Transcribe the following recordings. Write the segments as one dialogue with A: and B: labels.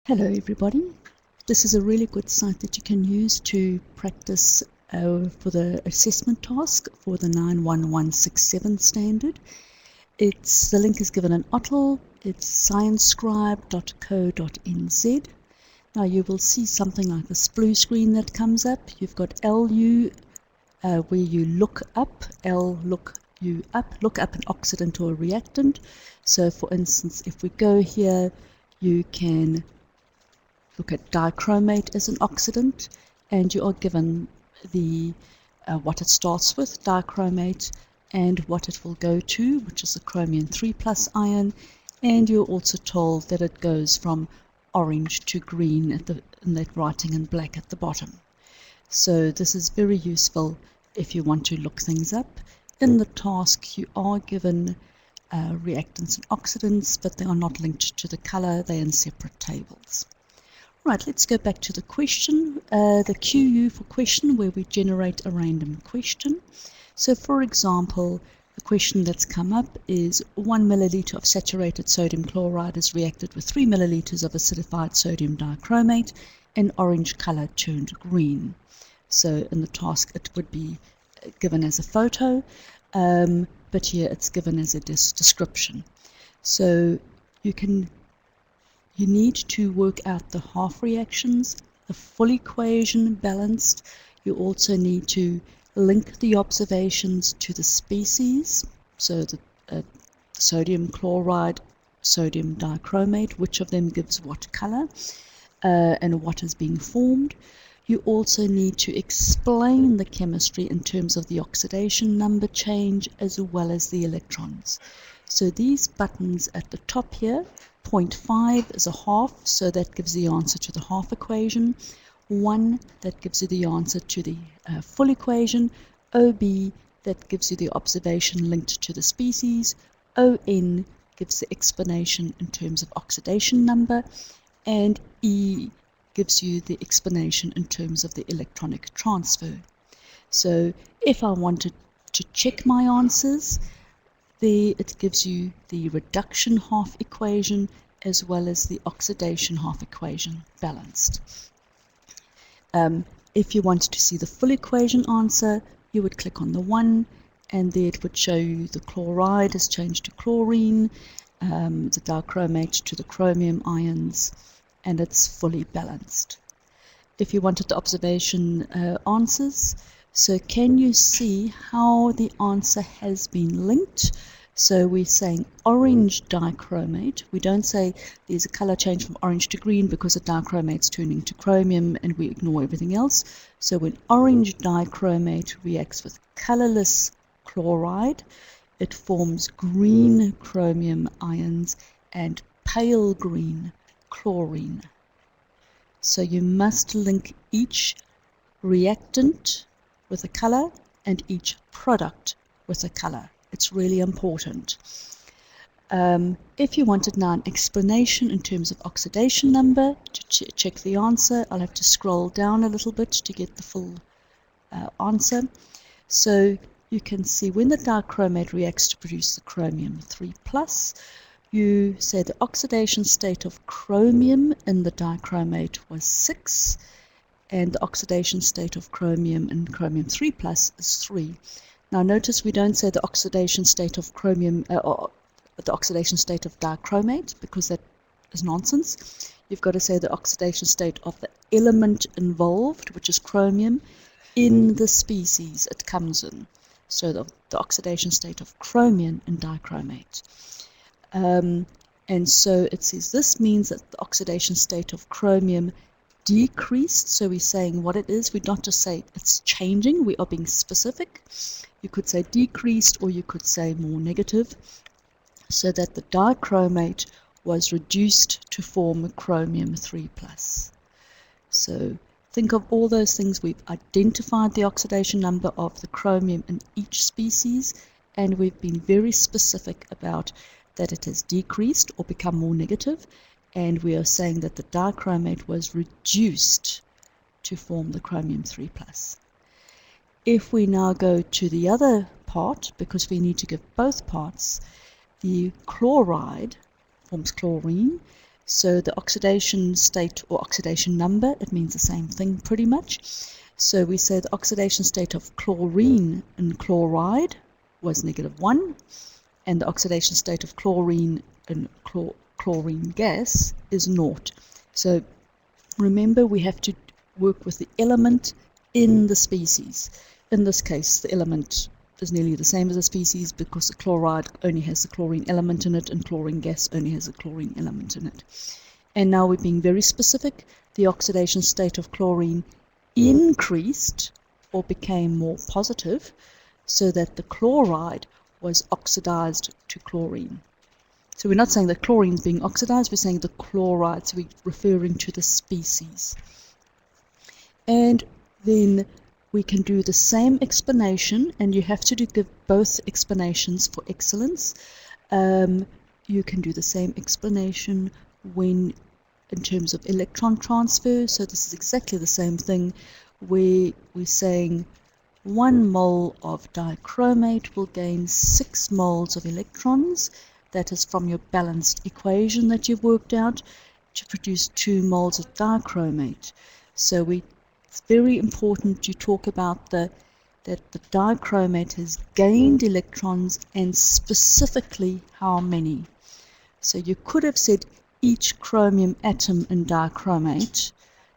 A: Hello everybody. This is a really good site that you can use to practice for the assessment task for the 91167 standard. The link is given in OTL. It's sciencescribe.co.nz. Now you will see something like this blue screen that comes up. You've got LU where you look up, look up an oxidant or a reactant. So for instance, if we go here, you can look at dichromate as an oxidant, and you are given the what it starts with, dichromate, and what it will go to, which is a chromium 3+ ion, and you're also told that it goes from orange to green in that writing in black at the bottom. So this is very useful if you want to look things up. In the task you are given reactants and oxidants, but they are not linked to the color, they're in separate tables. Right, let's go back to the question, the QU for question, where we generate a random question. So for example, the question that's come up is 1 milliliter of saturated sodium chloride is reacted with 3 milliliters of acidified sodium dichromate, and orange color turned green. So in the task it would be given as a photo, but here it's given as a description. So you need to work out the half reactions, the full equation balanced. You also need to link the observations to the species, so the sodium chloride, sodium dichromate, which of them gives what color, and what is being formed. You also need to explain the chemistry in terms of the oxidation number change as well as the electrons. So these buttons at the top here, 0.5 is a half, so that gives the answer to the half equation. 1, that gives you the answer to the full equation. OB, that gives you the observation linked to the species. ON gives the explanation in terms of oxidation number. And E gives you the explanation in terms of the electronic transfer. So if I wanted to check my answers, it gives you the reduction half equation as well as the oxidation half equation balanced. If you wanted to see the full equation answer, you would click on the 1, and there it would show you the chloride is changed to chlorine, the dichromate to the chromium ions, and it's fully balanced. If you wanted the observation answers, so can you see how the answer has been linked? So we're saying orange dichromate. We don't say there's a color change from orange to green because the dichromate's turning to chromium, and we ignore everything else. So when orange dichromate reacts with colorless chloride, it forms green chromium ions and pale green chlorine. So you must link each reactant with a color and each product with a color. It's really important. If you wanted now an explanation in terms of oxidation number to check the answer, I'll have to scroll down a little bit to get the full answer. So you can see when the dichromate reacts to produce the chromium 3+, you say the oxidation state of chromium in the dichromate was 6, and the oxidation state of chromium in chromium 3+ is 3. Now notice we don't say the oxidation state of chromium or the oxidation state of dichromate, because that is nonsense. You've got to say the oxidation state of the element involved, which is chromium, in the species it comes in. So the oxidation state of chromium in dichromate. And so it says this means that the oxidation state of chromium decreased. So we're saying what it is. We're not just saying it's changing, we are being specific. You could say decreased, or you could say more negative, so that the dichromate was reduced to form chromium 3+. So think of all those things. We've identified the oxidation number of the chromium in each species, and we've been very specific about that it has decreased or become more negative, and we are saying that the dichromate was reduced to form the chromium 3+. If we now go to the other part, because we need to give both parts, the chloride forms chlorine, So the oxidation state or oxidation number, it means the same thing pretty much. So we say the oxidation state of chlorine and chloride was -1, and the oxidation state of chlorine and chlorine gas is 0. So remember, we have to work with the element in the species. In this case, the element is nearly the same as the species because the chloride only has the chlorine element in it and chlorine gas only has a chlorine element in it. And now we're being very specific. The oxidation state of chlorine increased or became more positive so that the chloride was oxidized to chlorine. So we're not saying that chlorine is being oxidized, we're saying the chloride, so we're referring to the species. And then we can do the same explanation, and you have to give both explanations for excellence. You can do the same explanation when in terms of electron transfer. So this is exactly the same thing where we're saying 1 mole of dichromate will gain 6 moles of electrons. That is from your balanced equation that you've worked out to produce 2 moles of dichromate. So it's very important you talk about that the dichromate has gained electrons and specifically how many. So you could have said each chromium atom in dichromate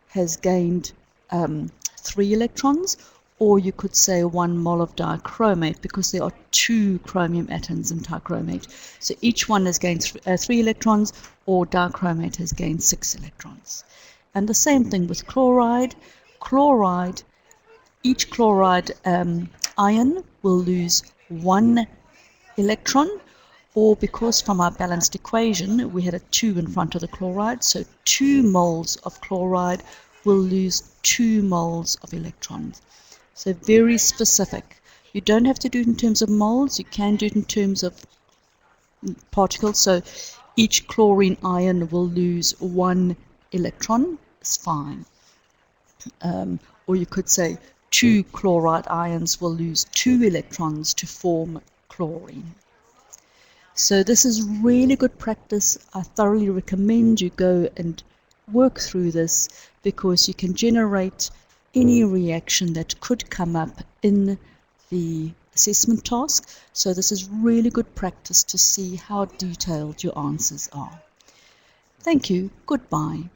A: has gained 3 electrons, or you could say 1 mole of dichromate because there are 2 chromium atoms in dichromate. So each one has gained 3 electrons, or dichromate has gained 6 electrons. And the same thing with chloride. Each chloride ion will lose 1 electron, or because from our balanced equation we had a 2 in front of the chloride, so 2 moles of chloride will lose 2 moles of electrons. So very specific. You don't have to do it in terms of moles, you can do it in terms of particles. So each chlorine ion will lose 1 electron, it's fine. Or you could say 2 chloride ions will lose 2 electrons to form chlorine. So this is really good practice. I thoroughly recommend you go and work through this because you can generate any reaction that could come up in the assessment task. So this is really good practice to see how detailed your answers are. Thank you. Goodbye.